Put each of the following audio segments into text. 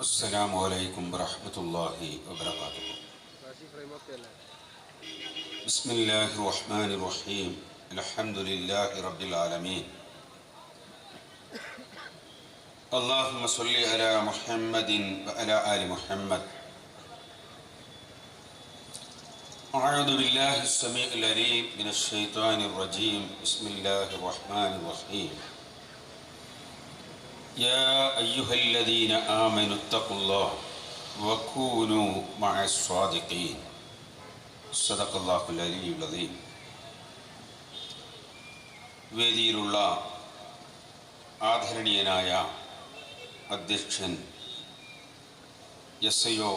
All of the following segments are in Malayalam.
السلام عليكم ورحمة الله وبركاته. بسم الله الرحمن الرحيم. الحمد لله رب العالمين. اللهم صل على محمد وعلى آل محمد. أعوذ بالله السميع العليم من الشيطان الرجيم. بسم الله الرحمن الرحيم. يا أيها الذين آمنوا اتقوا الله وكونوا مع الصادقين. صدق الله العلي العظيم. വേദിയിലുള്ള ആദരണീയനായ അധ്യക്ഷൻ SIO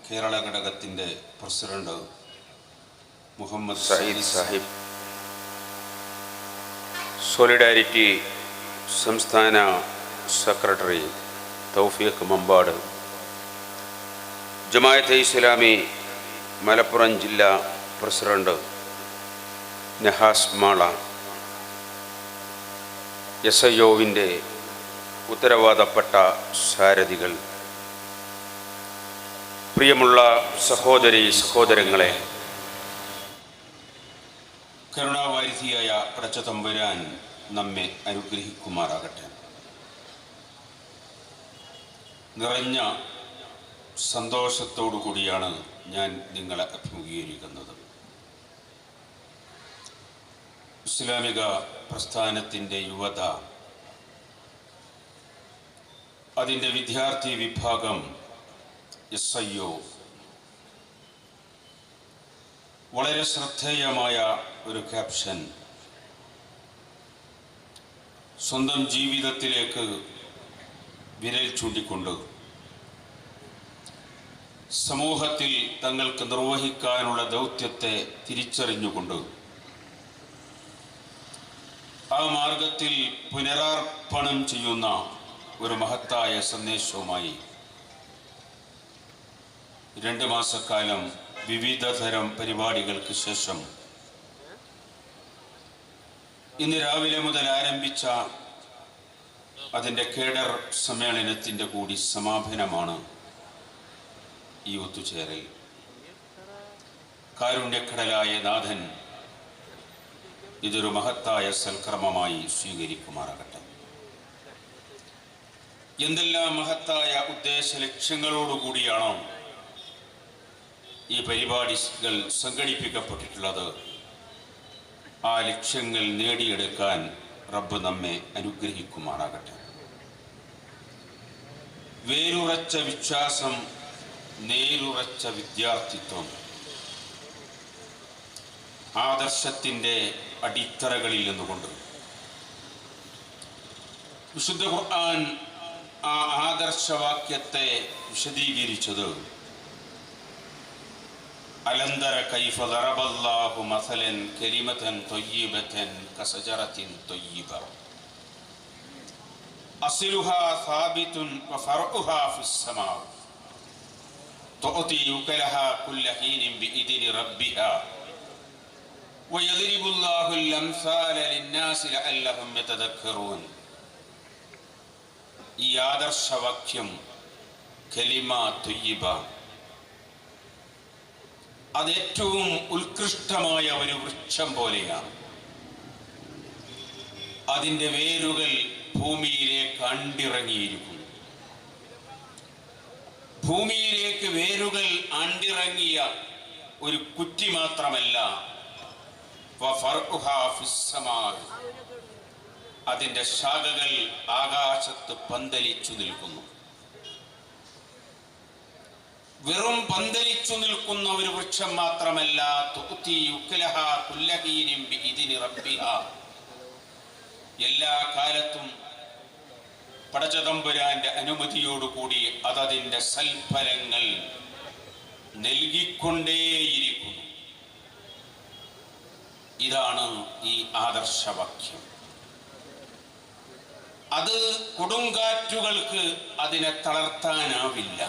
കേരള ഘടകത്തിൻ്റെ പ്രസിഡന്റ് മുഹമ്മദ് സയ്യിദ് സാഹിബ്, സോളിഡാരിറ്റി സംസ്ഥാന സെക്രട്ടറി തൗഫീഖ് മമ്പാട്, ജമാഅത്തെ ഇസ്ലാമി മലപ്പുറം ജില്ലാ പ്രസിഡന്റ് നഹാസ് മാള, SIOവിൻ്റെ ഉത്തരവാദപ്പെട്ട സാരഥികൾ, പ്രിയമുള്ള സഹോദരി സഹോദരങ്ങളെ, കരുണാവാരിധിയായ പടച്ചതമ്പുരാൻ നമ്മെ അനുഗ്രഹിക്കുമാറാകട്ടെ. നിറഞ്ഞ സന്തോഷത്തോടു കൂടിയാണ് ഞാൻ നിങ്ങളെ അഭിമുഖീകരിക്കുന്നത്. ഇസ്ലാമിക പ്രസ്ഥാനത്തിൻ്റെ യുവത, അതിൻ്റെ വിദ്യാർത്ഥി വിഭാഗം SIO വളരെ ശ്രദ്ധേയമായ ഒരു ക്യാപ്ഷൻ, സ്വന്തം ജീവിതത്തിലേക്ക് വിരൽ ചൂണ്ടിക്കൊണ്ട് സമൂഹത്തിൽ തങ്ങൾക്ക് നിർവഹിക്കാനുള്ള ദൗത്യത്തെ തിരിച്ചറിഞ്ഞുകൊണ്ട് ആ മാർഗത്തിൽ പുനരർപ്പണം ചെയ്യുന്ന ഒരു മഹത്തായ സന്ദേശവുമായി 2 മാസക്കാലം വിവിധ തരം പരിപാടികൾക്ക് ശേഷം ഇന്ന് രാവിലെ മുതൽ ആരംഭിച്ച അതിൻ്റെ കേഡർ സമ്മേളനത്തിൻ്റെ കൂടി സമാപനമാണ് ഈ ഒത്തുചേരൽ. കാരുണ്യക്കടലായ നാഥൻ ഇതൊരു മഹത്തായ സൽക്കർമ്മമായി സ്വീകരിക്കുമാറാകട്ടെ. എന്തെല്ലാം മഹത്തായ ഉദ്ദേശ ലക്ഷ്യങ്ങളോടുകൂടിയാണോ ഈ പരിപാടികൾ സംഘടിപ്പിക്കപ്പെട്ടിട്ടുള്ളത്, ആ ലക്ഷ്യങ്ങൾ നേടിയെടുക്കാൻ റബ്ബ് നമ്മെ അനുഗ്രഹിക്കുമാറാകട്ടെ. വേരുറച്ച വിശ്വാസം, നേരുറച്ച വിദ്യാർത്ഥിത്വം, ആദർശത്തിൻ്റെ അടിത്തറകളിൽ നിന്നുകൊണ്ട് വിശുദ്ധ ഖുർആൻ ആ ആദർശവാക്യത്തെ വിശദീകരിച്ചത് അലന്തര കൈഫ ദറബല്ലാഹു മസലൻ കലിമതൻ ത്വയ്യിബതൻ കസജറത്തിൻ ത്വയ്യിബ അസ്ലുഹാ സാബിതുൻ വഫർഉഹാ ഫിസ്സമാ തുഅതി ഉകലഹാ കുല്ല ഹീനിൻ ബിഇദ്നി റബ്ബിഹാ വയദ്രിബുല്ലാഹുൽ അംസാല ലിന്നാസി ലഅല്ലഹും യതദക്കറൂൻ. ഈ ആദർശവാക്യം കലിമ ത്വയ്യിബ അത് ഏറ്റവും ഉത്കൃഷ്ടമായ ഒരു വൃക്ഷം പോലെയാണ്. അതിൻ്റെ വേരുകൾ ഭൂമിയിലേക്ക് അണ്ടിറങ്ങിയിരിക്കുന്നു. ഭൂമിയിലേക്ക് വേരുകൾ അണ്ടിറങ്ങിയ ഒരു കുറ്റി മാത്രമല്ല, അതിൻ്റെ ശാഖകൾ ആകാശത്ത് പന്തലിച്ചു നിൽക്കുന്നു. വെറും പന്തലിച്ചു നിൽക്കുന്ന ഒരു വൃക്ഷം മാത്രമല്ല, എല്ലാ കാലത്തും പടച്ചതമ്പുരാന്റെ അനുമതിയോടുകൂടി അതതിൻ്റെ സൽഫലങ്ങൾ നൽകിക്കൊണ്ടേയിരിക്കുന്നു. ഇതാണ് ഈ ആദർശവാക്യം. അത് കൊടുങ്കാറ്റുകൾക്ക് അതിനെ തളർത്താനാവില്ല,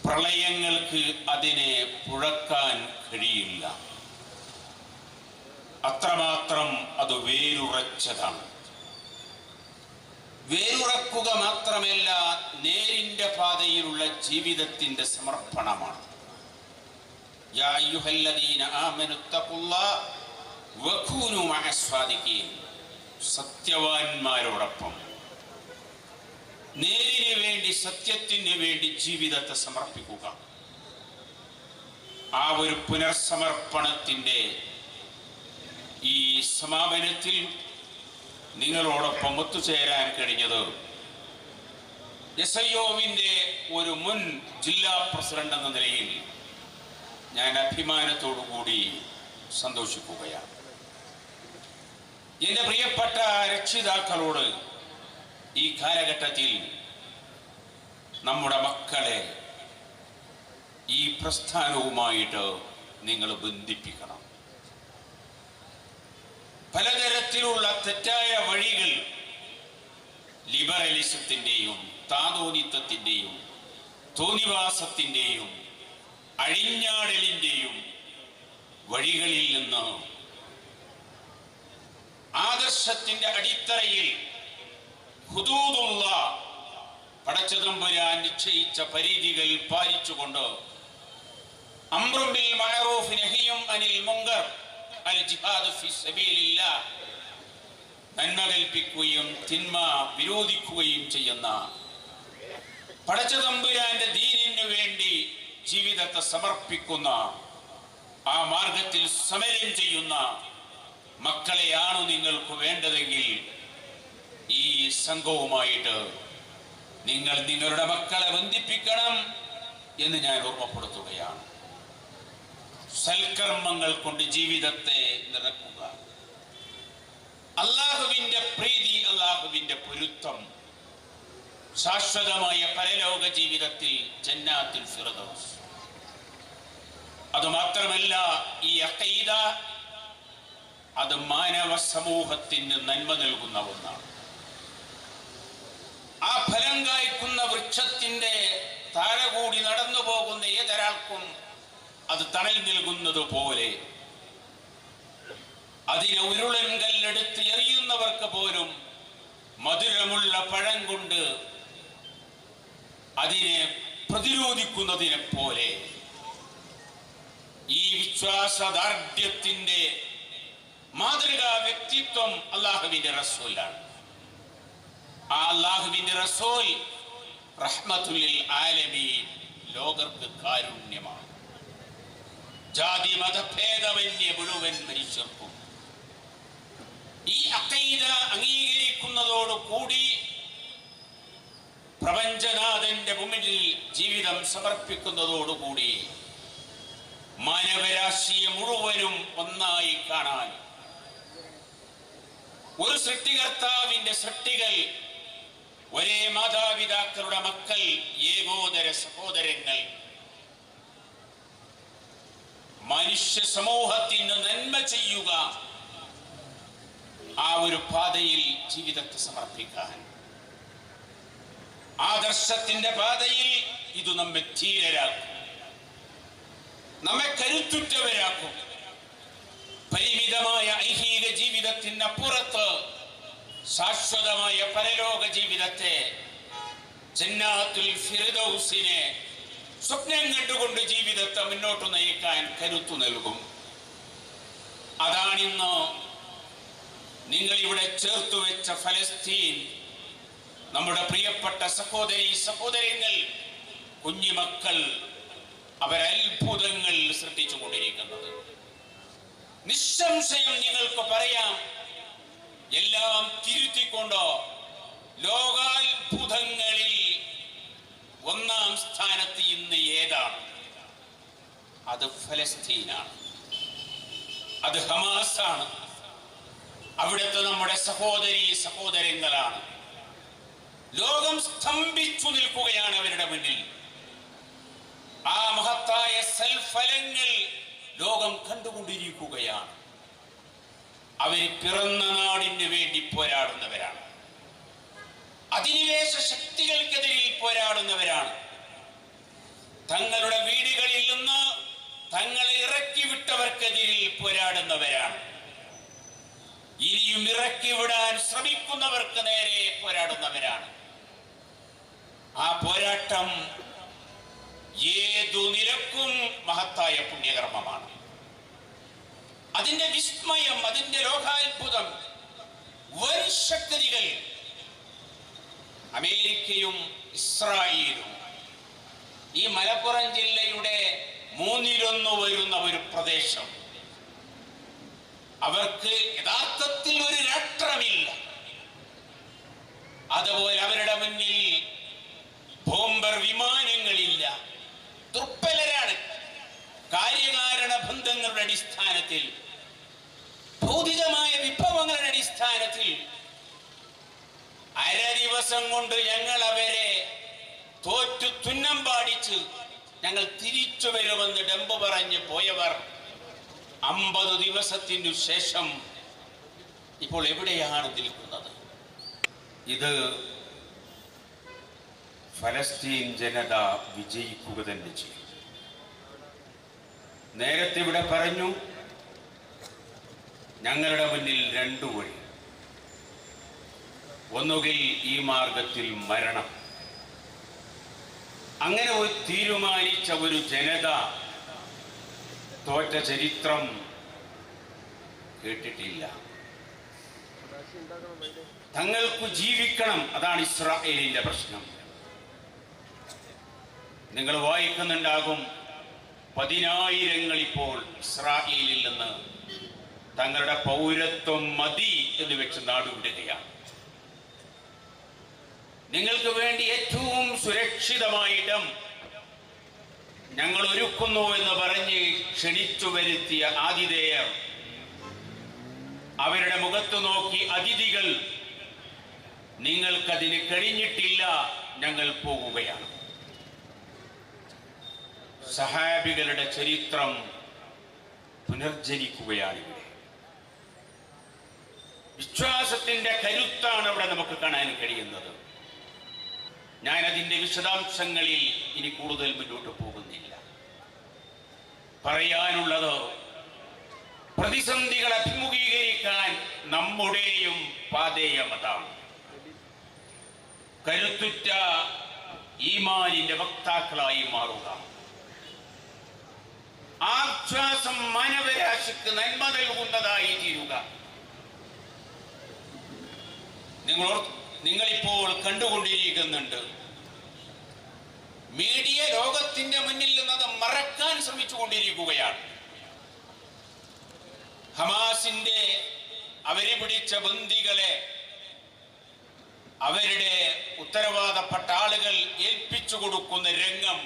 പ്രളയങ്ങൾക്ക് അതിനെ പുഴക്കാൻ കഴിയില്ല. അത്രമാത്രം അത് വേരുറച്ചതാണ്. വേരുറക്കുക മാത്രമല്ല, പാതയിലുള്ള ജീവിതത്തിന്റെ സമർപ്പണമാണ്. യാ അയ്യുഹല്ലദീന ആമനു തഖുല്ലാഹ വകൂനു മഅസ്സാദിഖീൻ. സത്യവാന്മാരോടൊപ്പം നേരിന് വേണ്ടി, സത്യത്തിന് വേണ്ടി ജീവിതത്തെ സമർപ്പിക്കുക. ആ ഒരു പുനർസമർപ്പണത്തിന്റെ ഈ സമാപനത്തിൽ നിങ്ങളോടൊപ്പം ഒത്തുചേരാൻ കഴിഞ്ഞത് SIOവിന്റെ ഒരു മുൻ ജില്ലാ പ്രസിഡന്റ് എന്ന നിലയിൽ ഞാൻ അഭിമാനത്തോടുകൂടി സന്തോഷിക്കുകയാണ്. എൻ്റെ പ്രിയപ്പെട്ട രക്ഷിതാക്കളോട് ഈ കാലഘട്ടത്തിൽ നമ്മുടെ മക്കളെ ഈ പ്രസ്ഥാനവുമായിട്ട് നിങ്ങൾ ബന്ധിപ്പിക്കണം. പലതരത്തിലുള്ള തെറ്റായ വഴികൾ, ലിബറലിസത്തിൻ്റെയും താതോന്നിത്വത്തിൻ്റെയും തോന്നിവാസത്തിൻ്റെയും അഴിഞ്ഞാടലിൻ്റെയും വഴികളിൽ നിന്ന് ആദർശത്തിന്റെ അടിത്തറയിൽ ഹുദൂദുള്ള പടച്ചതമ്പുരാൻ നിശ്ചയിച്ച പരിധികൾ പാലിച്ചുകൊണ്ട് അംറും ബിൽ മഅറൂഫ് നഹിയും അനിൽ മുങ്കർ അൽ ജിഹാദ് ഫി സബീലില്ലാഹ്, നന്മ കൽപ്പിക്കുകയും തിന്മ വിരോധിക്കുകയും ചെയ്യുന്ന പടച്ചതമ്പുരാന്റെ ദീനിനു വേണ്ടി ജീവിതത്തെ സമർപ്പിക്കുന്ന, ആ മാർഗത്തിൽ സമരം ചെയ്യുന്ന മക്കളെയാണ് നിങ്ങൾക്ക് വേണ്ടതെങ്കിൽ ഈ സംഘവുമായിട്ട് നിങ്ങൾ നിങ്ങളുടെ മക്കളെ ബന്ധിപ്പിക്കണം എന്ന് ഞാൻ ഓർമ്മപ്പെടുത്തുകയാണ്. സൽക്കർമ്മങ്ങൾ കൊണ്ട് ജീവിതത്തെ നിറക്കുക. അല്ലാഹുവിന്റെ പ്രീതി, അല്ലാഹുവിന്റെ പൊരുത്തം, ശാശ്വതമായ പരലോക ജീവിതത്തിൽ ജന്നാത്തുൽ ഫിർദൗസ്. അതുമാത്രമല്ല, ഈ അഖീദ അത് മാനവ സമൂഹത്തിന് നന്മ നൽകുന്ന ഒന്നാണ്. ആ ഫലം കായ്ക്കുന്ന വൃക്ഷത്തിന്റെ താഴെ കൂടി നടന്നു പോകുന്ന ഏതൊരാൾക്കും അത് തണൽ നൽകുന്നത് പോലെ അതിനെ ഉരുളൻ കല്ലെടുത്ത് എറിയുന്നവർക്ക് പോലും മധുരമുള്ള പഴം കൊണ്ട് അതിനെ പ്രതിരോധിക്കുന്നതിനെ പോലെ ഈ വിശ്വാസദാർഢ്യത്തിന്റെ മാതൃകാ വ്യക്തിത്വം അല്ലാഹുവിന്റെ റസൂലാണ്. ആ അല്ലാഹുവിന്റെ റസൂൽ റഹ്മത്തുൽ ലിൽ ആലമീൻ, ലോകർക്ക് കാരുണ്യമാണ്. ജാതി മതഭേദമന്യേ മുഴുവൻ മനുഷ്യർക്കും ഈ അഖീദ അംഗീകരിക്കുന്നതോടുകൂടി പ്രപഞ്ചനാഥന്റെ മുന്നിൽ ജീവിതം സമർപ്പിക്കുന്നതോടുകൂടി മാനവരാശിയെ മുഴുവനും ഒന്നായി കാണാൻ, ഒരു സൃഷ്ടികർത്താവിന്റെ സൃഷ്ടികൾ, ഒരേ മാതാപിതാക്കളുടെ മക്കൾ, ഏകോദര സഹോദരങ്ങൾ, മനുഷ്യ സമൂഹത്തിന് നന്മ ചെയ്യുക, ആ ഒരു പാതയിൽ ജീവിതത്തെ സമർപ്പിക്കാൻ, ആദർശത്തിന്റെ പാതയിൽ ഇത് നമ്മെ ധീരരാക്കും, നമ്മെ കരുത്തുറ്റവരാക്കും. പരിമിതമായ ഐഹിക ജീവിതത്തിനപ്പുറത്ത് ശാശ്വതമായ പരലോക ജീവിതത്തെ, ജന്നാത്തുൽ ഫിർദൗസിനെ സ്വപ്നം കണ്ടുകൊണ്ട് ജീവിതത്തെ മുന്നോട്ട് നയിക്കാൻ കരുത്തു നൽകും. അതാണിന്ന് നിങ്ങൾ ഇവിടെ ചേർത്തു വെച്ച ഫലസ്തീൻ, നമ്മുടെ പ്രിയപ്പെട്ട സഹോദരി സഹോദരങ്ങൾ, കുഞ്ഞുമക്കൾ, അവരത്ഭുതങ്ങൾ സൃഷ്ടിച്ചു കൊണ്ടിരിക്കുന്നത്. നിസ്സംശയം നിങ്ങൾക്ക് പറയാം, എല്ലാം തിരുത്തിക്കൊണ്ട് ലോകാത്ഭുതങ്ങളിൽ ഒന്നാം സ്ഥാനത്ത് ഇന്ന് ഏതാണ്? അത് ഫലസ്തീനാണ്, അത് ഹമാസാണ്, അവിടുത്തെ നമ്മുടെ സഹോദരി സഹോദരങ്ങളാണ്. ലോകം സ്തംഭിച്ചു നിൽക്കുകയാണ് അവരുടെ മുന്നിൽ. ആ മഹത്തായ സൽഫലങ്ങൾ ലോകം കണ്ടുകൊണ്ടിരിക്കുകയാണ്. അവര് പിറന്ന നാടിന് വേണ്ടി പോരാടുന്നവരാണ്, അധിനിവേശ ശക്തികൾക്കെതിരിൽ പോരാടുന്നവരാണ്. തങ്ങളുടെ വീടുകളിൽ നിന്ന് തങ്ങളെ ഇറക്കി വിട്ടവർക്കെതിരിൽ പോരാടുന്നവരാണ്. ഇനിയും ഇറക്കി വിടാൻ ശ്രമിക്കുന്നവർക്ക് നേരെ പോരാടുന്നവരാണ്. ആ പോരാട്ട പോരാട്ടം ഏതു നിലക്കും മഹത്തായ പുണ്യകർമ്മമാണ്. അതിന്റെ വിസ്മയം, അതിന്റെ ലോകാത്ഭുതം, വൻ ശക്തികൾ അമേരിക്കയും ഇസ്രായേലും, ഈ മലപ്പുറം ജില്ലയുടെ 1/3 വരുന്ന ഒരു പ്രദേശം, അവർക്ക് യഥാർത്ഥത്തിൽ ഒരു രാഷ്ട്രമില്ല. അതുപോലെ അവരുടെ മുന്നിൽ ബോംബർ വിമാനങ്ങളില്ല, ദുർബലരാണ്. കാര്യകാരണ ബന്ധങ്ങളുടെ അടിസ്ഥാനത്തിൽ, ഭൗതികമായ വിഭവങ്ങളുടെ അടിസ്ഥാനത്തിൽ അര ദിവസം കൊണ്ട് ഞങ്ങൾ അവരെ തോറ്റു തുന്നം പാടിച്ച് ഞങ്ങൾ തിരിച്ചു വരുമെന്ന് ഡംബ് പറഞ്ഞ് പോയവർ 50 ദിവസത്തിനു ശേഷം ഇപ്പോൾ എവിടെയാണ് നിൽക്കുന്നത്? ഇത് ഫലസ്തീൻ ജനത വിജയിക്കുക തന്നെ ചെയ്യും. നേരത്തെ ഇവിടെ പറഞ്ഞു, ഞങ്ങളുടെ മുന്നിൽ 2 വഴി. ഒന്നുകിൽ ഈ മാർഗത്തിൽ മരണം. അങ്ങനെ തീരുമാനിച്ച ഒരു ജനത തോറ്റ ചരിത്രം കേട്ടിട്ടില്ല. തങ്ങൾക്ക് ജീവിക്കണം, അതാണ് ഇസ്രായേലിന്റെ പ്രശ്നം. നിങ്ങൾ വായിക്കുന്നുണ്ടാകും, 10,000 ഇപ്പോൾ ഇസ്രായേലിൽ നിന്ന് തങ്ങളുടെ പൗരത്വം മതി എന്ന് വെച്ച് നാടുവിടുകയാണ്. നിങ്ങൾക്ക് വേണ്ടി ഏറ്റവും സുരക്ഷിതമായ ഇടം ഞങ്ങൾ ഒരുക്കുന്നു എന്ന് പറഞ്ഞ് ക്ഷണിച്ചു വരുത്തിയ ആതിഥേയർ, അവരുടെ മുഖത്ത് നോക്കി അതിഥികൾ, നിങ്ങൾക്കതിന് കഴിഞ്ഞിട്ടില്ല, ഞങ്ങൾ പോകുകയാണ്. സഹാബികളുടെ ചരിത്രം പുനർജനിക്കുകയാണ് ഇവിടെ. വിശ്വാസത്തിന്റെ കരുത്താണ് അവിടെ നമുക്ക് കാണാൻ കഴിയുന്നത്. ഞാൻ അതിന്റെ വിശദാംശങ്ങളിൽ ഇനി കൂടുതൽ മുന്നോട്ട് പോകുന്നില്ല. പറയാനുള്ളത്, പ്രതിസന്ധികൾ അഭിമുഖീകരിക്കാൻ നമ്മുടെയും പാതേയം അതാണ്. കരുത്തുറ്റ ഈമാനിന്റെ വക്താക്കളായി മാറുക. ആശ്വാസം മാനവരാശിക്ക് നന്മ നൽകുന്നതായി തീരുക. നിങ്ങളിപ്പോൾ കണ്ടുകൊണ്ടിരിക്കുന്നുണ്ട്, മീഡിയ ലോകത്തിന്റെ മുന്നിൽ നിന്നത് മറക്കാൻ ശ്രമിച്ചു കൊണ്ടിരിക്കുകയാണ്. ഹമാസിന്റെ അവരെ പിടിച്ച ബന്ദികളെ അവരുടെ ഉത്തരവാദപ്പെട്ട ആളുകൾ ഏൽപ്പിച്ചു കൊടുക്കുന്ന രംഗം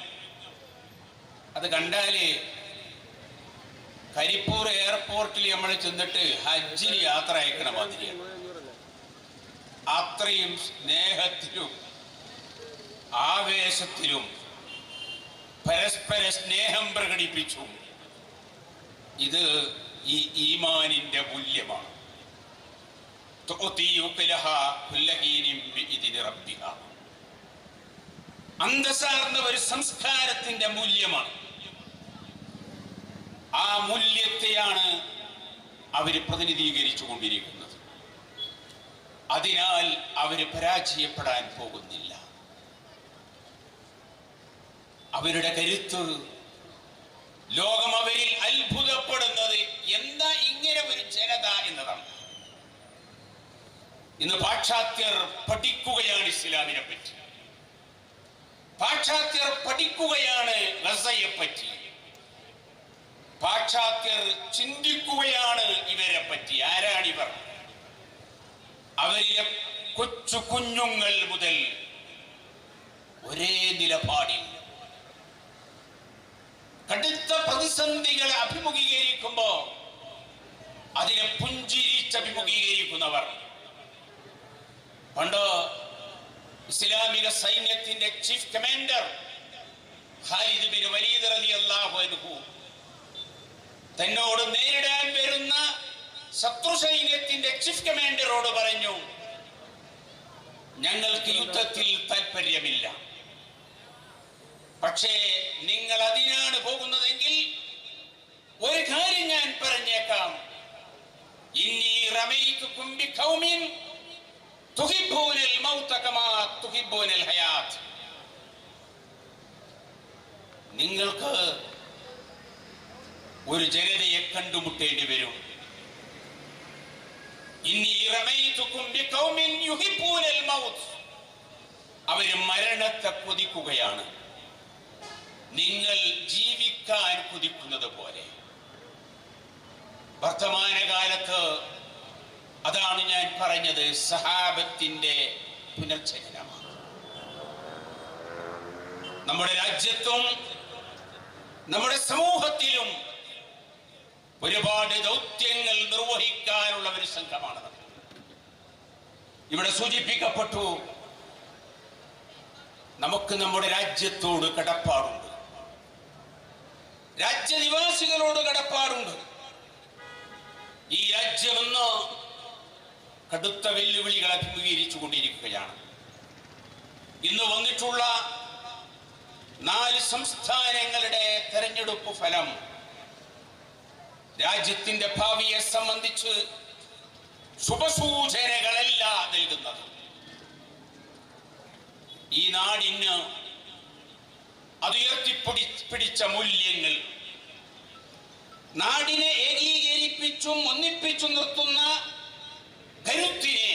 അത് കണ്ടാല് കരിപ്പൂർ എയർപോർട്ടിൽ നമ്മൾ ചെന്നിട്ട് ഹജ്ജിന് യാത്ര അയക്കണ മാതിരിയാണ്. അത്രയും സ്നേഹത്തിലും ആവേശത്തിലും പരസ്പര സ്നേഹം പ്രകടിപ്പിച്ചു. ഇത് ഈ ഈമാനിന്റെ മൂല്യമാണ്. അന്തസാർന്ന ഒരു സംസ്കാരത്തിന്റെ മൂല്യമാണ്. ആ മൂല്യത്തെയാണ് അവര് പ്രതിനിധീകരിച്ചു കൊണ്ടിരിക്കുന്നത്. അതിനാൽ അവര് പരാജയപ്പെടാൻ പോകുന്നില്ല. അവരുടെ കരുത്ത്, ലോകം അവരിൽ അത്ഭുതപ്പെടുന്നത് എന്താ ഇങ്ങനെ ഒരു ജനത എന്നതാണ്. ഇന്ന് പാശ്ചാത്യർ പഠിക്കുകയാണ് ഇസ്ലാമിനെ പറ്റി, പാശ്ചാത്യർ പഠിക്കുകയാണ് ഗസയെ പറ്റി, പാശ്ചാത്യർ ചിന്തിക്കുകയാണ് ഇവരെ പറ്റി. ആരാണിവർ? അവരിലെ കൊച്ചു കുഞ്ഞുങ്ങൾ മുതൽ ഒരേ നിലപാടിൽ കടുത്ത പ്രതിസന്ധികളെ അഭിമുഖീകരിക്കുമ്പോ അതിനെ പുഞ്ചിരിച്ച് അഭിമുഖീകരിക്കുന്നവർ. പണ്ട് ഇസ്ലാമിക സൈന്യത്തിന്റെ chief commander Khalid bin Waleed റളിയല്ലാഹു അൻഹു തന്നോട് നേരിടാൻ വരുന്ന ശത്രു സൈന്യത്തിന്റെ ചീഫ് കമാൻഡറോട് പറഞ്ഞു, ഞങ്ങൾക്ക് യുദ്ധത്തിൽ താല്പര്യമില്ല, പക്ഷേ നിങ്ങൾ അതിനാണ് പോകുന്നതെങ്കിൽ ഒരു കാര്യം ഞാൻ പറഞ്ഞേക്കാം, ഇന്നി റമൈതുകും ബിഖൗമിൻ തുഹിബ്ബൂനൽ മൗത കമാ തുഹിബ്ബൂനൽ ഹയാത്ത്. നിങ്ങൾക്ക് ഒരു ജനതയെ കണ്ടുമുട്ടേണ്ടി വരും. അവര് മരണത്തെ കൊതിക്കുകയാണ്, നിങ്ങൾ ജീവിക്കാൻ കൊതിക്കുന്നത് പോലെ. വർത്തമാനകാലത്ത് അതാണ് ഞാൻ പറഞ്ഞത്, സഹാബത്തിന്റെ പുനർജനനമാണ്. നമ്മുടെ രാജ്യത്തും നമ്മുടെ സമൂഹത്തിലും ഒരുപാട് ദൗത്യങ്ങൾ നിർവഹിക്കാനുള്ള ഒരു സംഘമാണ്. ഇവിടെ സൂചിപ്പിക്കപ്പെട്ടു, നമുക്ക് നമ്മുടെ രാജ്യത്തോട് കടപ്പാടുണ്ട്, രാജ്യനിവാസികളോട് കടപ്പാടുണ്ട്. ഈ രാജ്യമെന്ന് കടുത്ത വെല്ലുവിളികൾ അഭിമുഖീകരിച്ചു കൊണ്ടിരിക്കുകയാണ്. ഇന്ന് വന്നിട്ടുള്ള 4 സംസ്ഥാനങ്ങളുടെ തെരഞ്ഞെടുപ്പ് ഫലം രാജ്യത്തിന്റെ ഭാവിയെ സംബന്ധിച്ച് ശുഭസൂചനകളല്ല നൽകുന്നത്. ഈ നാടിന് അതുയർത്തിപ്പിടിച്ച മൂല്യങ്ങൾ, നാടിനെ ഏകീകരിപ്പിച്ചും ഒന്നിപ്പിച്ചും നിർത്തുന്ന കരുത്തിനെ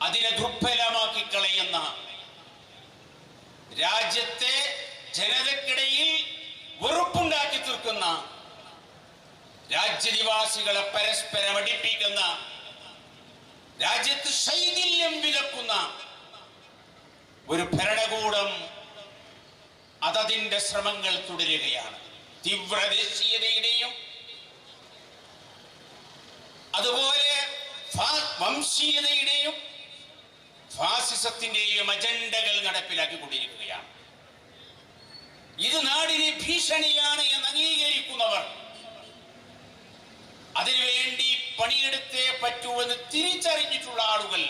അതിനെ ദുർബലമാക്കി കളയുന്ന, രാജ്യത്തെ ജനതയ്ക്കിടയിൽ വെറുപ്പുണ്ടാക്കി തീർക്കുന്ന, രാജ്യനിവാസികളെ പരസ്പരം അടിപ്പിക്കുന്ന, രാജ്യത്ത് ശൈഥില്യം വിലക്കുന്ന ഒരു ഭരണകൂടം അതതിന്റെ ശ്രമങ്ങൾ തുടരുകയാണ്. തീവ്രദേശീയതയുടെയും അതുപോലെ വംശീയതയുടെയും ഫാസിസത്തിന്റെയും അജണ്ടകൾ നടപ്പിലാക്കിക്കൊണ്ടിരിക്കുകയാണ്. ഇത് നാടിന് ഭീഷണിയാണ് എന്ന് അംഗീകരിക്കുന്നവർ, അതിനുവേണ്ടി പണിയെടുത്തേ പറ്റൂ എന്ന് തിരിച്ചറിഞ്ഞിട്ടുള്ള ആളുകൾ,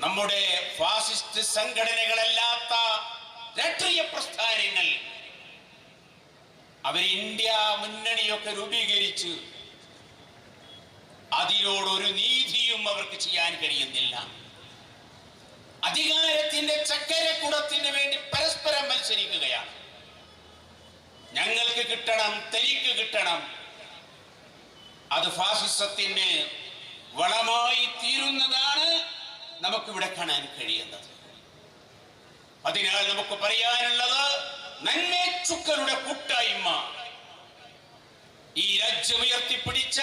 നമ്മുടെ ഫാസിസ്റ്റ് സംഘടനകളല്ലാത്ത രാഷ്ട്രീയ പ്രസ്ഥാനങ്ങൾ, അവർ ഇന്ത്യ മുന്നണിയൊക്കെ രൂപീകരിച്ച് അതിനോടൊരു നീതിയും അവർക്ക് ചെയ്യാൻ കഴിയുന്നില്ല. അധികാരത്തിന്റെ ചക്കരക്കുടത്തിന് വേണ്ടി പരസ്പരം മത്സരിക്കുകയാണ്. ഞങ്ങൾക്ക് കിട്ടണം, തനിക്ക് കിട്ടണം. അത് ഫാസിസത്തിന് വളമായി തീരുന്നതാണ് നമുക്കിവിടെ കാണാൻ കഴിയുന്നത്. അതിനാൽ നമുക്ക് പറയാനുള്ളത്, നന്മേച്ചുക്കളുടെ കൂട്ടായ്മ ഈ രാജ്യം ഉയർത്തിപ്പിടിച്ച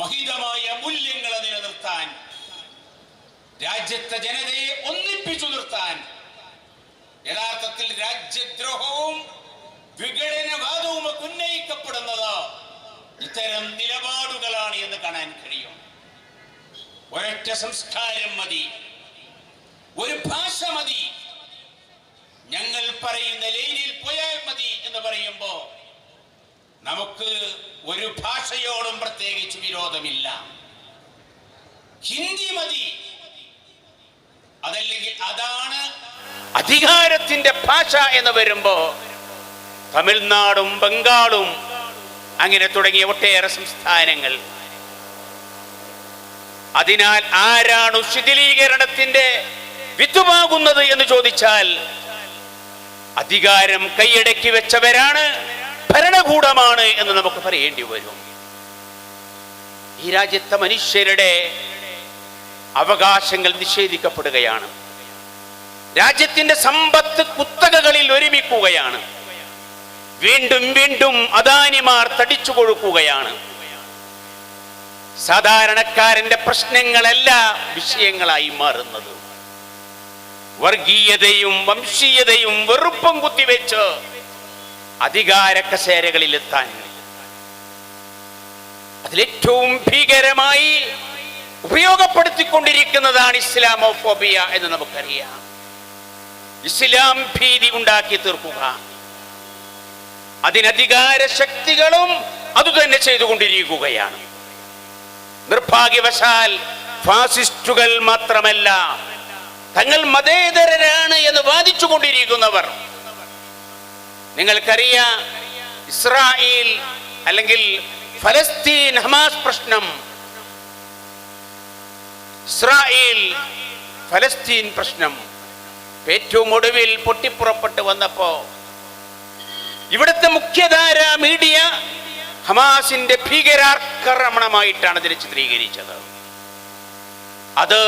മഹിതമായ മൂല്യങ്ങളെ നിലനിർത്താൻ, രാജ്യത്തെ ജനതയെ ഒന്നിപ്പിച്ചു നിർത്താൻ, യഥാർത്ഥത്തിൽ രാജ്യദ്രോഹവും വിഘടനവാദവും ഒക്കെ ഉന്നയിക്കപ്പെടുന്നത് ഇത്തരം നിലപാടുകളാണ് എന്ന് കാണാൻ കഴിയും. ഒരൊറ്റ സംസ്കാരം മതി, ഒരു ഭാഷ മതി, ഞങ്ങൾ പറയുന്ന ലൈനിൽ പോയാൽ മതി എന്ന് പറയുമ്പോ നമുക്ക് ഒരു ഭാഷയോടും പ്രത്യേകിച്ച് വിരോധമില്ല. ഹിന്ദി മതി, അതല്ലെങ്കിൽ അതാണ് അധികാരത്തിന്റെ ഭാഷ എന്ന് വരുമ്പോ തമിഴ്നാടും ബംഗാളും അങ്ങനെ തുടങ്ങിയ ഒട്ടേറെ സംസ്ഥാനങ്ങൾ. അതിനാൽ ആരാണ് ശിഥിലീകരണത്തിന്റെ വിത്തുമാകുന്നത് എന്ന് ചോദിച്ചാൽ അധികാരം കൈയടക്കി വെച്ചവരാണ്, ഭരണകൂടമാണ് എന്ന് നമുക്ക് പറയേണ്ടി വരും. ഈ രാജ്യത്തെ മനുഷ്യരുടെ അവകാശങ്ങൾ നിഷേധിക്കപ്പെടുകയാണ്. രാജ്യത്തിന്റെ സമ്പത്ത് കുത്തകകളിൽ ഒരുമിക്കുകയാണ്. വീണ്ടും വീണ്ടും അദാനിമാർ തടിച്ചു കൊഴുക്കുകയാണ്. സാധാരണക്കാരന്റെ പ്രശ്നങ്ങളല്ല വിഷയങ്ങളായി മാറുന്നത്. വർഗീയതയും വംശീയതയും വെറുപ്പും കുത്തിവെച്ച് അധികാര കസേരകളിലെത്താൻ, അതിലേറ്റവും ഭീകരമായി ഉപയോഗപ്പെടുത്തിക്കൊണ്ടിരിക്കുന്നതാണ് ഇസ്ലാമോഫോബിയ എന്ന് നമുക്കറിയാം. ഇസ്ലാം ഭീതി ഉണ്ടാക്കി തീർക്കുക, അതിനധികാര ശക്തികളും അതുതന്നെ ചെയ്തുകൊണ്ടിരിക്കുകയാണ്. നിർഭാഗ്യവശാൽ ഫാസിസ്റ്റുകൾ മാത്രമല്ല, തങ്ങൾ മതേതരരാണ് എന്ന് വാദിച്ചുകൊണ്ടിരിക്കുന്നവർ, നിങ്ങൾക്കറിയാം, ഇസ്രായേൽ അല്ലെങ്കിൽ ഫലസ്തീൻ ഹമാസ് പ്രശ്നം, ഇസ്രായേൽ ഫലസ്തീൻ പ്രശ്നം, ഏറ്റവും ഒടുവിൽ പൊട്ടിപ്പുറപ്പെട്ട് വന്നപ്പോ ഇവിടുത്തെ മുഖ്യധാര മീഡിയ ഹമാസിന്റെ ഭീകരാക്രമണമായിട്ടാണ് ഇതിനെ ചിത്രീകരിച്ചത്. അത്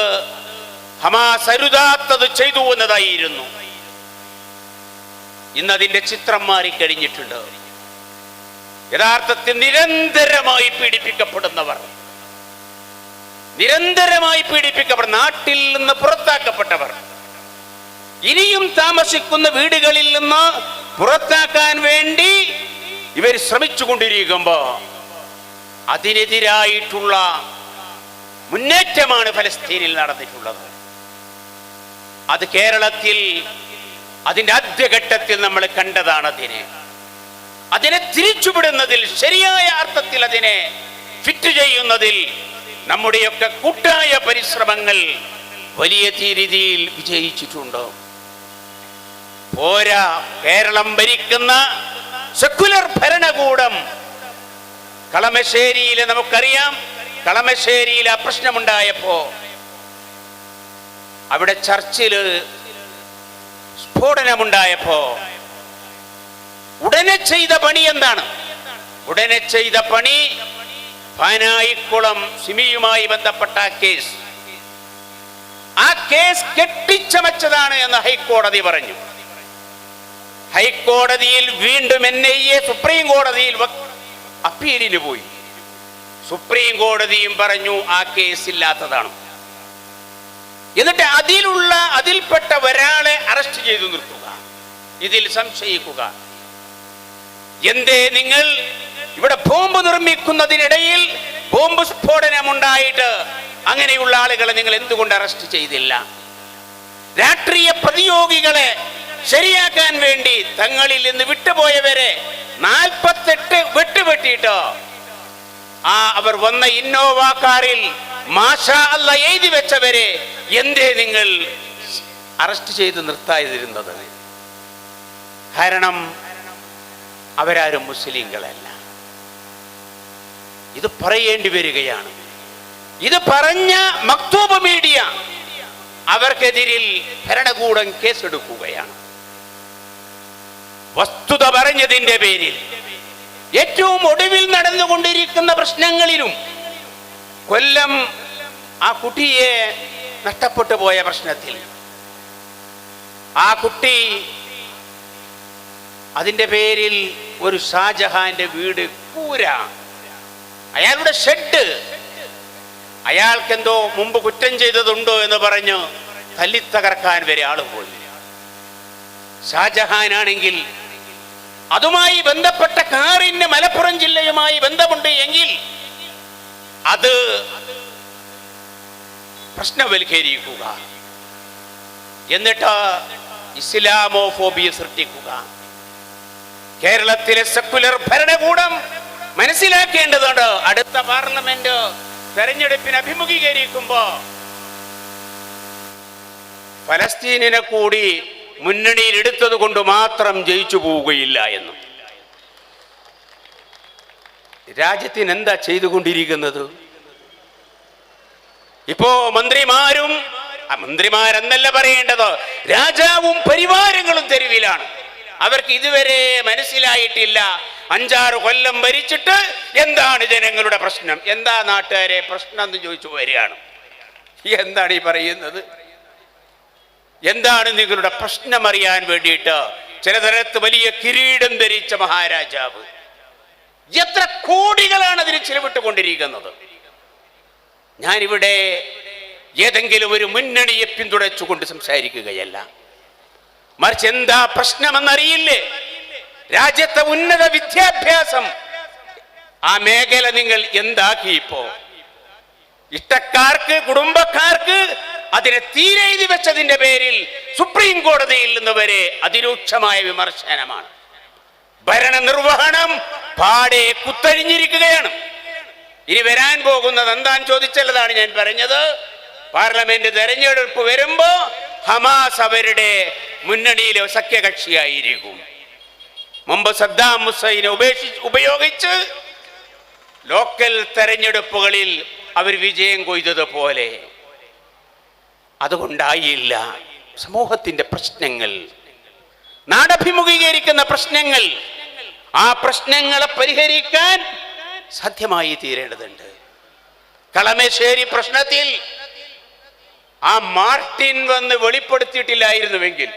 ഹമാസ് അരുതാത്തത് ചെയ്തു എന്നതായിരുന്നു. ഇന്നതിന്റെ ചിത്രം മാറിക്കഴിഞ്ഞിട്ടുണ്ട്. യഥാർത്ഥത്തിൽ നിരന്തരമായി പീഡിപ്പിക്കപ്പെടുന്നവർ, നാട്ടിൽ നിന്ന് പുറത്താക്കപ്പെട്ടവർ, ഇനിയും താമസിക്കുന്ന വീടുകളിൽ നിന്ന് പുറത്താക്കാൻ വേണ്ടി ഇവർ ശ്രമിച്ചുകൊണ്ടിരിക്കുമ്പോ അതിനെതിരായിട്ടുള്ള മുന്നേറ്റമാണ് ഫലസ്തീനിൽ നടന്നിട്ടുള്ളത്. അത് കേരളത്തിൽ അതിന്റെ ആദ്യഘട്ടത്തിൽ നമ്മൾ കണ്ടതാണ്. അതിനെ തിരിച്ചുവിടുന്നതിൽ, ശരിയായ അർത്ഥത്തിൽ അതിനെ ഫിറ്റ് ചെയ്യുന്നതിൽ നമ്മുടെയൊക്കെ കൂട്ടായ പരിശ്രമങ്ങൾ വലിയ രീതിയിൽ വിജയിച്ചിട്ടുണ്ട്. പോരാ, കേരളം ഭരിക്കുന്ന സെക്കുലർ ഭരണകൂടം കളമശ്ശേരിയിലെ നമുക്കറിയാം, കളമശ്ശേരിയിൽ ആ പ്രശ്നമുണ്ടായപ്പോ അവിടെ ചർച്ചില് സ്ഫോടനമുണ്ടായപ്പോ ഉടനെ ചെയ്ത പണി എന്താണ്? ഉടനെ ചെയ്ത പണി പാനായിക്കുളം സിമിയുമായി ബന്ധപ്പെട്ട കേസ്, ആ കേസ് കെട്ടിച്ചമച്ചതാണ് എന്ന് ഹൈക്കോടതി പറഞ്ഞു. ഹൈക്കോടതിയിൽ വീണ്ടും NIA സുപ്രീം കോടതിയിൽ അപ്പീലിന് പോയി. സുപ്രീം കോടതിയും പറഞ്ഞു ആ കേസ് ഇല്ലാത്തതാണ്. എന്നിട്ട് അതിൽപ്പെട്ട ഒരാളെ അറസ്റ്റ് ചെയ്തു നിർത്തുക, ഇതിൽ സംശയിക്കുക. എന്തേ നിങ്ങൾ ഇവിടെ ബോംബ് നിർമ്മിക്കുന്നതിനിടയിൽ ബോംബ് സ്ഫോടനമുണ്ടായിട്ട് അങ്ങനെയുള്ള ആളുകളെ നിങ്ങൾ എന്തുകൊണ്ട് അറസ്റ്റ് ചെയ്തില്ല? രാഷ്ട്രീയ പ്രതിയോഗികളെ ശരിയാക്കാൻ വേണ്ടി തങ്ങളിൽ നിന്ന് വിട്ടുപോയവരെ 48 വെട്ടുവെട്ടിയിട്ട് അവർ വന്ന ഇന്നോവ കാറിൽ മാഷാ അല്ലാ എഴുതി വെച്ചവരെ എന്തേ നിങ്ങൾ അറസ്റ്റ് ചെയ്ത് നിർത്താതിരുന്നത്? കാരണം അവരാരും മുസ്ലിങ്ങളല്ല. ഇത് പറയേണ്ടി വരികയാണ്. ഇത് പറഞ്ഞ മക്തൂബ് മീഡിയ അവർക്കെതിരിൽ ഭരണകൂടം കേസെടുക്കുകയാണ്. വസ്തുത പറഞ്ഞതിന്റെ പേരിൽ ഏറ്റവും ഒടുവിൽ നടന്നുകൊണ്ടിരിക്കുന്ന പ്രശ്നങ്ങളിലും കൊല്ലം ആ കുട്ടിയെ നഷ്ടപ്പെട്ടു പോയ പ്രശ്നത്തിൽ ആ കുട്ടി അതിന്റെ പേരിൽ ഒരു ഷാജഹാന്റെ വീട് കൂര, അയാളുടെ ഷെഡ്, അയാൾക്കെന്തോ മുമ്പ് കുറ്റം ചെയ്തതുണ്ടോ എന്ന് പറഞ്ഞ് തല്ലിത്തകർക്കാൻ വരെ ആള് പോയി. ഷാജഹാനാണെങ്കിൽ അതുമായി ബന്ധപ്പെട്ട കാറിന് മലപ്പുറം ജില്ലയുമായി ബന്ധമുണ്ട് എങ്കിൽ അത് പ്രശ്നവൽക്കരിക്കുക, എന്നിട്ട് ഇസ്ലാമോഫോബിയ സൃഷ്ടിക്കുക. കേരളത്തിലെ സെക്കുലർ ഭരണകൂടം മനസ്സിലാക്കേണ്ടതുണ്ട്. അടുത്ത പാർലമെന്റ് തെരഞ്ഞെടുപ്പിന് അഭിമുഖീകരിക്കുമ്പോ ഫലസ്തീനിനെ കൂടി മുന്നണിയിൽ എടുത്തത് കൊണ്ട് മാത്രം ജയിച്ചു പോവുകയില്ല എന്നും. രാജ്യത്തിന് എന്താ ചെയ്തുകൊണ്ടിരിക്കുന്നത്? ഇപ്പോ മന്ത്രിമാരെന്നല്ല പറയേണ്ടത്, രാജാവും പരിവാരങ്ങളും തെരുവിലാണ്. അവർക്ക് ഇതുവരെ മനസ്സിലായിട്ടില്ല 5-6 കൊല്ലം ഭരിച്ചിട്ട് എന്താണ് ജനങ്ങളുടെ പ്രശ്നം, എന്താ നാട്ടുകാരെ പ്രശ്നം എന്ന് ചോദിച്ചു വരികയാണ്. എന്താണ് ഈ പറയുന്നത്? എന്താണ് നിങ്ങളുടെ പ്രശ്നം അറിയാൻ വേണ്ടിയിട്ട് ചിലതരത്ത് വലിയ കിരീടം ധരിച്ച മഹാരാജാവ് എത്ര കോടികളാണ് അതിന് ചിലവിട്ടുകൊണ്ടിരിക്കുന്നത്. ഞാനിവിടെ ഏതെങ്കിലും ഒരു മുന്നണിയെ പിന്തുണച്ചുകൊണ്ട് സംസാരിക്കുകയല്ല, മറിച്ച് എന്താ പ്രശ്നമെന്നറിയില്ലേ? രാജ്യത്തെ ഉന്നത വിദ്യാഭ്യാസം ആ മേഖല നിങ്ങൾ എന്താക്കി? ഇപ്പോ ഇഷ്ടക്കാർക്ക്, കുടുംബക്കാർക്ക് അതിനെ തീരെ എഴുതി വെച്ചതിന്റെ പേരിൽ സുപ്രീം കോടതിയിൽ നിന്ന് വരെ അതിരൂക്ഷമായ വിമർശനമാണ്. ഭരണ നിർവഹണം പാടെ കുത്തഴിഞ്ഞിരിക്കുകയാണ്. ഇനി വരാൻ പോകുന്നത് എന്താന്ന് ചോദിച്ചുള്ളതാണ് ഞാൻ പറഞ്ഞത്. പാർലമെന്റ് തെരഞ്ഞെടുപ്പ് വരുമ്പോ ഹമാസ് അവരുടെ മുന്നണിയിലെ സഖ്യകക്ഷിയായിരിക്കും. മുമ്പ് സദ്ദാം ഹുസൈനെ ഉപയോഗിച്ച് ലോക്കൽ തെരഞ്ഞെടുപ്പുകളിൽ അവർ വിജയം കൊയ്തതുപോലെ അതുകൊണ്ടായില്ല. സമൂഹത്തിന്റെ പ്രശ്നങ്ങൾ, നാടഭിമുഖീകരിക്കുന്ന പ്രശ്നങ്ങൾ, ആ പ്രശ്നങ്ങളെ പരിഹരിക്കാൻ സാധ്യമായി തീരേണ്ടതുണ്ട്. കളമശ്ശേരി പ്രശ്നത്തിൽ ആ മാർട്ടിൻ വന്ന് വെളിപ്പെടുത്തിയിട്ടില്ലായിരുന്നുവെങ്കിൽ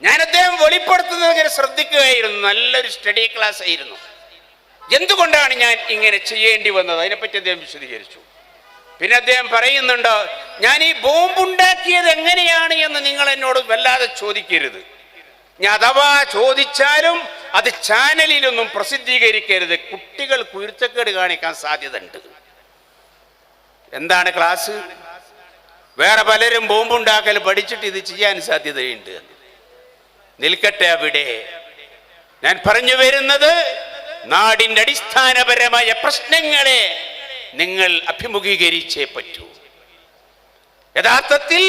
ഞാൻ അദ്ദേഹം വെളിപ്പെടുത്തുന്നത് ശ്രദ്ധിക്കുകയായിരുന്നു. നല്ലൊരു സ്റ്റഡി ക്ലാസ് ആയിരുന്നു. എന്തുകൊണ്ടാണ് ഞാൻ ഇങ്ങനെ ചെയ്യേണ്ടി വന്നത്, അതിനെപ്പറ്റി അദ്ദേഹം വിശദീകരിച്ചു. പിന്നെ അദ്ദേഹം പറയുന്നുണ്ട്, ഞാൻ ഈ ബോംബുണ്ടാക്കിയത് എങ്ങനെയാണ് എന്ന് നിങ്ങൾ എന്നോട് വല്ലാതെ ചോദിക്കരുത്. ഞാൻ അഥവാ ചോദിച്ചാലും അത് ചാനലിലൊന്നും പ്രസിദ്ധീകരിക്കരുത്, കുട്ടികൾ കുരുത്തക്കേട് കാണിക്കാൻ സാധ്യത ഉണ്ട്. എന്താണ് ക്ലാസ്? വേറെ പലരും ബോംബുണ്ടാക്കൽ പഠിച്ചിട്ട് ഇത് ചെയ്യാൻ സാധ്യതയുണ്ട്. നിൽക്കട്ടെ അവിടെ. ഞാൻ പറഞ്ഞു വരുന്നത്, നാടിന്റെ അടിസ്ഥാനപരമായ പ്രശ്നങ്ങളെ നിങ്ങൾ അഭിമുഖീകരിച്ചേ പറ്റൂ. യഥാർത്ഥത്തിൽ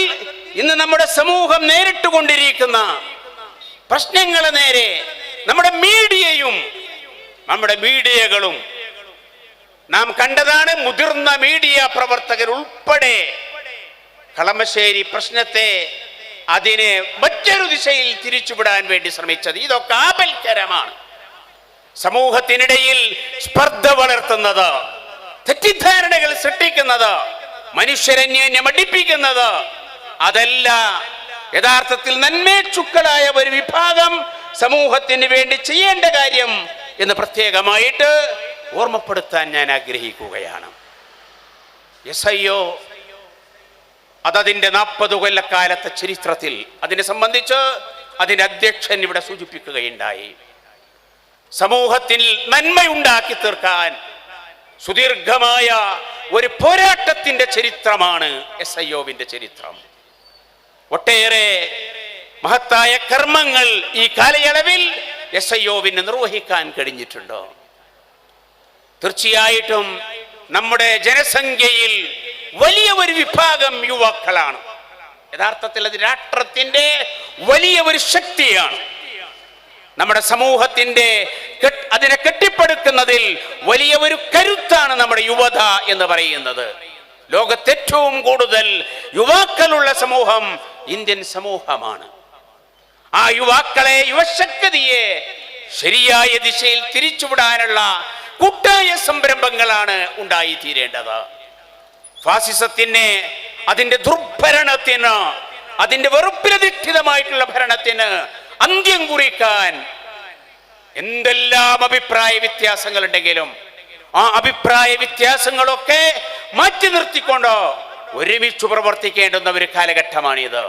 ഇന്ന് നമ്മുടെ സമൂഹം നേരിട്ടുകൊണ്ടിരിക്കുന്ന പ്രശ്നങ്ങളെ നേരെ നമ്മുടെ മീഡിയകളും നാം കണ്ടതാണ്. മുതിർന്ന മീഡിയ പ്രവർത്തകർ ഉൾപ്പെടെ കളമശ്ശേരി പ്രശ്നത്തെ അതിനെ മറ്റൊരു ദിശയിൽ തിരിച്ചുവിടാൻ വേണ്ടി ശ്രമിച്ചത്. ഇതൊക്കെ ആപൽക്കരമാണ്. സമൂഹത്തിനിടയിൽ സ്പർദ്ധ വളർത്തുന്നത്, തെറ്റിദ്ധാരണകൾ സൃഷ്ടിക്കുന്നത്, മനുഷ്യരന്യോന്യം അടിപ്പിക്കുന്നത്, അതല്ല യഥാർത്ഥത്തിൽ നന്മേച്ചുക്കളായ ഒരു വിഭാഗം സമൂഹത്തിന് വേണ്ടി ചെയ്യേണ്ട കാര്യം എന്ന് പ്രത്യേകമായിട്ട് ഓർമ്മപ്പെടുത്താൻ ഞാൻ ആഗ്രഹിക്കുകയാണ്. SIO അതതിൻ്റെ 40 കൊല്ലക്കാലത്തെ ചരിത്രത്തിൽ അതിനെ സംബന്ധിച്ച് അതിൻ്റെ അധ്യക്ഷൻ ഇവിടെ സൂചിപ്പിക്കുകയുണ്ടായി. സമൂഹത്തിൽ നന്മയുണ്ടാക്കി തീർക്കാൻ സുദീർഘമായ ഒരു പോരാട്ടത്തിന്റെ ചരിത്രമാണ് SIOവിന്റെ ചരിത്രം. ഒട്ടേറെ മഹത്തായ കർമ്മങ്ങൾ ഈ കാലയളവിൽ SIOവിന് നിർവഹിക്കാൻ കഴിഞ്ഞിട്ടുണ്ടോ? തീർച്ചയായിട്ടും നമ്മുടെ ജനസംഖ്യയിൽ വലിയ ഒരു വിഭാഗം യുവാക്കളാണ്. യഥാർത്ഥത്തിൽ അത് രാഷ്ട്രത്തിന്റെ വലിയ ഒരു ശക്തിയാണ്. നമ്മുടെ സമൂഹത്തിന്റെ അതിനെ കെട്ടിപ്പടുക്കുന്നതിൽ വലിയ ഒരു കരുത്താണ് നമ്മുടെ യുവത എന്ന് പറയുന്നത്. ലോകത്ത് ഏറ്റവും കൂടുതൽ യുവാക്കളുള്ള സമൂഹം ഇന്ത്യൻ സമൂഹമാണ്. ആ യുവാക്കളെ, യുവശക്തിയെ ശരിയായ ദിശയിൽ തിരിച്ചുവിടാനുള്ള കൂട്ടായ സംരംഭങ്ങളാണ് ഉണ്ടായിത്തീരേണ്ടത്. ഫാസിസത്തിന്, അതിന്റെ ദുർഭരണത്തിന്, അതിന്റെ വെറുപ്പിലധിഷ്ഠിതമായിട്ടുള്ള ഭരണത്തിന് അന്ത്യം കുറിക്കാൻ എന്തെല്ലാം അഭിപ്രായ വ്യത്യാസങ്ങളുണ്ടെങ്കിലും ആ അഭിപ്രായ വ്യത്യാസങ്ങളൊക്കെ മാറ്റി നിർത്തിക്കൊണ്ട് ഒരുമിച്ച് പ്രവർത്തിക്കേണ്ടുന്ന ഒരു കാലഘട്ടമാണിത്.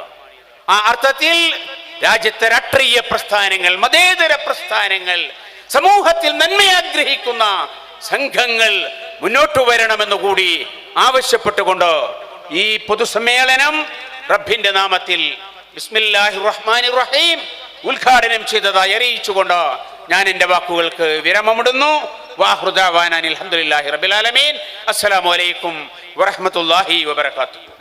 ആ അർത്ഥത്തിൽ രാജ്യത്തെ രാഷ്ട്രീയ പ്രസ്ഥാനങ്ങൾ, മതേതര പ്രസ്ഥാനങ്ങൾ, സമൂഹത്തിൽ നന്മയാഗ്രഹിക്കുന്ന സംഘങ്ങൾ മുന്നോട്ട് വരണമെന്ന് കൂടി ആവശ്യപ്പെട്ടുകൊണ്ട് ഈ പൊതുസമ്മേളനം റബ്ബിന്റെ നാമത്തിൽ ബിസ്മില്ലാഹിർ റഹ്മാനിർ റഹീം ഉദ്ഘാടനം ചെയ്തതായി അറിയിച്ചുകൊണ്ട് ഞാൻ എൻ്റെ വാക്കുകൾക്ക് വിരാമമിടുന്നു. വാഹൃദാവാന അൽഹംദുലില്ലാഹി റബ്ബിൽ ആലമീൻ. അസ്സലാമു അലൈക്കും വറഹ്മത്തുള്ളാഹി വബറകാതുഹു.